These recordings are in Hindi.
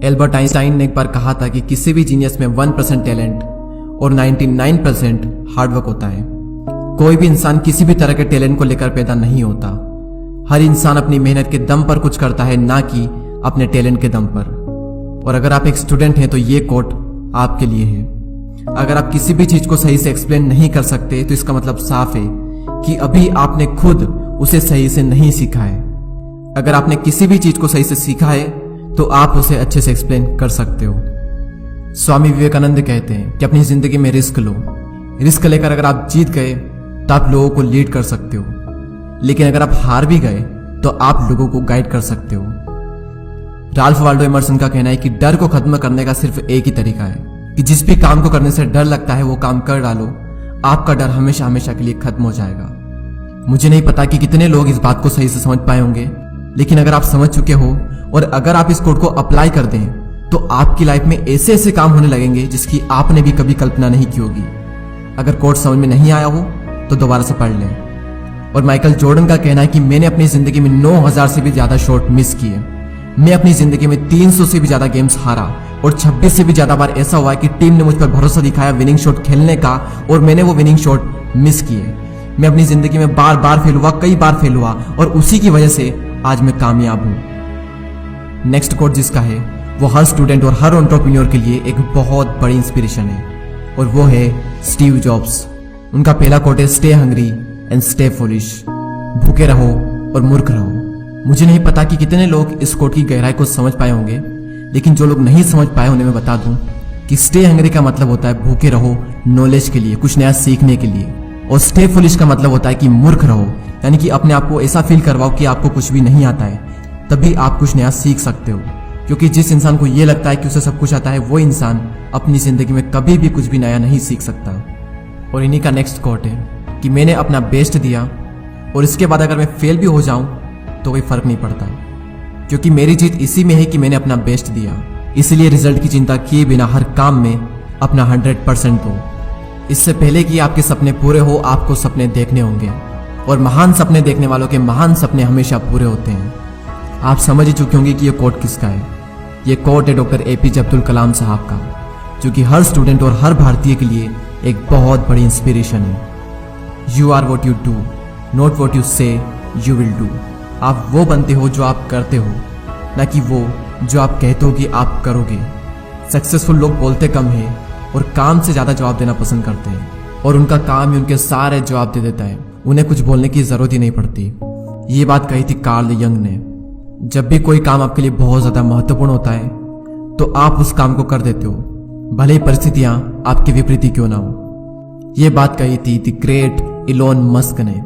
एल्बर्ट आइंस्टाइन ने एक बार कहा था कि किसी भी जीनियस में 1% टैलेंट और 99% हार्डवर्क होता है। कोई भी इंसान किसी भी तरह के टैलेंट को लेकर पैदा नहीं होता। हर इंसान अपनी मेहनत के दम पर कुछ करता है, ना कि अपने टैलेंट के दम पर। और अगर आप एक स्टूडेंट हैं तो ये कोट आपके लिए है। अगर आप किसी भी चीज को सही से एक्सप्लेन नहीं कर सकते तो इसका मतलब साफ है कि अभी आपने खुद उसे सही से नहीं सीखा है। अगर आपने किसी भी चीज को सही से सीखा है तो आप उसे अच्छे से एक्सप्लेन कर सकते हो। स्वामी विवेकानंद कहते हैं कि अपनी जिंदगी में रिस्क लो। रिस्क लेकर अगर आप जीत गए तो आप लोगों को लीड कर सकते हो, लेकिन अगर आप हार भी गए तो आप लोगों को गाइड कर सकते हो। राल्फ वाल्डो एमर्सन का कहना है कि डर को खत्म करने का सिर्फ एक ही तरीका है कि जिस भी काम को करने से डर लगता है वो काम कर डालो, आपका डर हमेशा हमेशा के लिए खत्म हो जाएगा। मुझे नहीं पता कि कितने लोग इस बात को सही से समझ पाए होंगे, लेकिन अगर आप समझ चुके हो और अगर आप इस कोड को अप्लाई कर दें तो आपकी लाइफ में ऐसे ऐसे काम होने लगेंगे जिसकी आपने भी कभी कल्पना नहीं की होगी। अगर कोड समझ में नहीं आया हो तो दोबारा से पढ़ लें। और माइकल जॉर्डन का कहना है कि मैंने अपनी जिंदगी में 9000 से भी ज्यादा शॉट मिस किए। मैं अपनी जिंदगी में 300 से भी ज्यादा गेम्स हारा और 26 से भी ज्यादा बार ऐसा हुआ है कि टीम ने मुझ पर भरोसा दिखाया विनिंग शॉट खेलने का और मैंने वो विनिंग शॉट मिस किए। मैं अपनी जिंदगी में बार बार फेल हुआ, कई बार फेल हुआ और उसी की वजह से आज मैं कामयाब हूं। नेक्स्ट कोट जिसका है वो हर स्टूडेंट और हर एंटरप्रेन्योर के लिए एक बहुत बड़ी इंस्पिरेशन है और वो है स्टीव जॉब्स। उनका पहला कोट है stay hungry and stay foolish. भूखे रहो और मूर्ख रहो। मुझे नहीं पता कि कितने लोग इस कोट की गहराई को समझ पाए होंगे, लेकिन जो लोग नहीं समझ पाए उन्हें मैं बता दूं कि स्टे हंग्री का मतलब होता है भूखे रहो नॉलेज के लिए, कुछ नया सीखने के लिए। और स्टे फुलिश का मतलब होता है कि मूर्ख रहो, यानी कि अपने आप को ऐसा फील करवाओ कि आपको कुछ भी नहीं आता है, तभी आप कुछ नया सीख सकते हो। क्योंकि जिस इंसान को यह लगता है कि उसे सब कुछ आता है वो इंसान अपनी जिंदगी में कभी भी कुछ भी नया नहीं सीख सकता। और इन्हीं का नेक्स्ट कोट है कि मैंने अपना बेस्ट दिया और इसके बाद अगर मैं फेल भी हो जाऊं तो कोई फर्क नहीं पड़ता, क्योंकि मेरी जीत इसी में है कि मैंने अपना बेस्ट दिया। इसलिए रिजल्ट की चिंता किए बिना हर काम में अपना 100% दो। इससे पहले कि आपके सपने पूरे हो आपको सपने देखने होंगे, और महान सपने देखने वालों के महान सपने हमेशा पूरे होते हैं। आप समझ ही चुके होंगे कि यह कोट किसका है। यह कोट है डॉक्टर APJ अब्दुल कलाम साहब का, जो कि हर स्टूडेंट और हर भारतीय के लिए एक बहुत बड़ी इंस्पिरेशन है। You are what you do, not what you say you will do. आप वो बनते हो जो आप करते हो, ना कि वो जो आप कहते हो कि आप करोगे। सक्सेसफुल लोग बोलते कम हैं और काम से ज्यादा जवाब देना पसंद करते हैं, और उनका काम ही उनके सारे जवाब दे देता है। उन्हें कुछ बोलने की जरूरत ही नहीं पड़ती। ये बात कही थी कार्ल यंग ने। जब भी कोई काम आपके लिए बहुत ज्यादा महत्वपूर्ण होता है तो आप उस काम को कर देते हो, भले ही परिस्थितियां आपके विपरीत क्यों ना हो। ये बात कही थी द ग्रेट इलोन मस्क ने,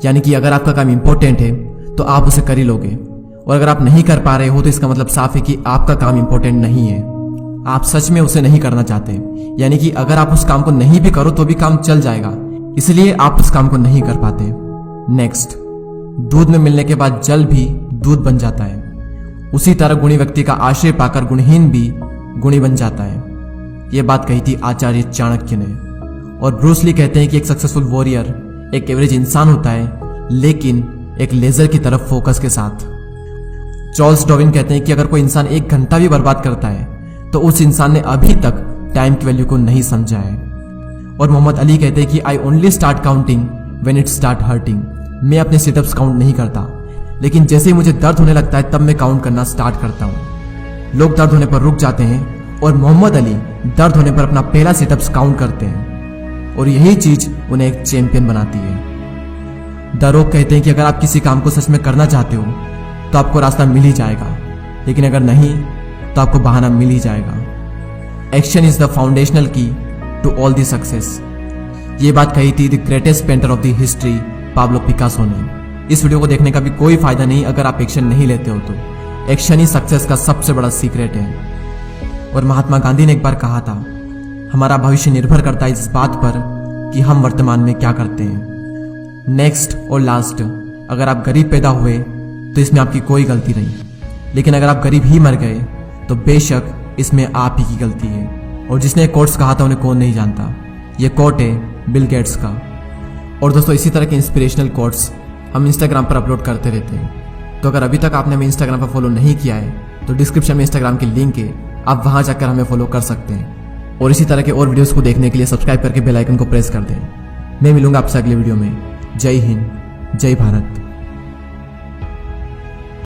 यानी कि अगर आपका काम इंपॉर्टेंट है तो आप उसे कर ही लोगे, और अगर आप नहीं कर पा रहे हो तो इसका मतलब साफ है कि आपका काम इंपॉर्टेंट नहीं है। आप सच में उसे नहीं करना चाहते, यानी कि अगर आप उस काम को नहीं भी करो तो भी काम चल जाएगा, इसलिए आप उस काम को नहीं कर पाते। नेक्स्ट, दूध में मिलने के बाद जल भी दूध बन जाता है, उसी तरह गुणी व्यक्ति का आश्रय पाकर गुणहीन भी गुणी बन जाता है। यह बात कही थी आचार्य चाणक्य ने। और ब्रूस ली कहते हैं कि एक सक्सेसफुल वॉरियर एक एवरेज इंसान होता है, लेकिन एक लेजर की तरफ फोकस के साथ। चार्ल्स डार्विन कहते हैं कि अगर कोई इंसान 1 घंटा भी बर्बाद करता है तो उस इंसान ने अभी तक टाइम की वैल्यू को नहीं समझा है। और मोहम्मद अली कहते हैं कि I only start counting when it start hurting. मैं अपने सिटअप्स काउंट नहीं करता, लेकिन जैसे ही मुझे दर्द होने लगता है तब मैं काउंट करना स्टार्ट करता हूँ। लोग दर्द होने पर रुक जाते हैं और मोहम्मद अली दर्द होने पर अपना पहला सिटअप्स काउंट करते हैं, और यही चीज उन्हें एक चैंपियन बनाती है। द रॉक कहते हैं कि अगर आप किसी काम को सच में करना चाहते हो तो आपको रास्ता मिल ही जाएगा, लेकिन अगर नहीं तो आपको बहाना मिल ही जाएगा। एक्शन इज द फाउंडेशनल की टू ऑल द सक्सेस। ये बात कही थी the greatest painter of the history Pablo Picasso ने। इस वीडियो को देखने का भी कोई फायदा नहीं अगर आप एक्शन नहीं लेते हो तो। एक्शन ही सक्सेस का सबसे बड़ा सीक्रेट है। और महात्मा गांधी ने एक बार कहा था, हमारा भविष्य निर्भर करता है इस बात पर कि हम वर्तमान में क्या करते हैं। नेक्स्ट और लास्ट, अगर आप गरीब पैदा हुए तो इसमें आपकी कोई गलती नहीं, लेकिन अगर आप गरीब ही मर गए तो बेशक इसमें आप ही की गलती है। और जिसने कोट्स कहा था उन्हें कौन नहीं जानता। यह कोट है बिल गेट्स का। और दोस्तों, इसी तरह के इंस्पिरेशनल कोट्स हम इंस्टाग्राम पर अपलोड करते रहते हैं, तो अगर अभी तक आपने हमें इंस्टाग्राम पर फॉलो नहीं किया है तो डिस्क्रिप्शन में इंस्टाग्राम की लिंक है, आप वहां जाकर हमें फॉलो कर सकते हैं। और इसी तरह के और वीडियोस को देखने के लिए सब्सक्राइब करके बेल आइकन को प्रेस कर दें। मैं मिलूंगा आपसे अगले वीडियो में। जय हिंद, जय भारत।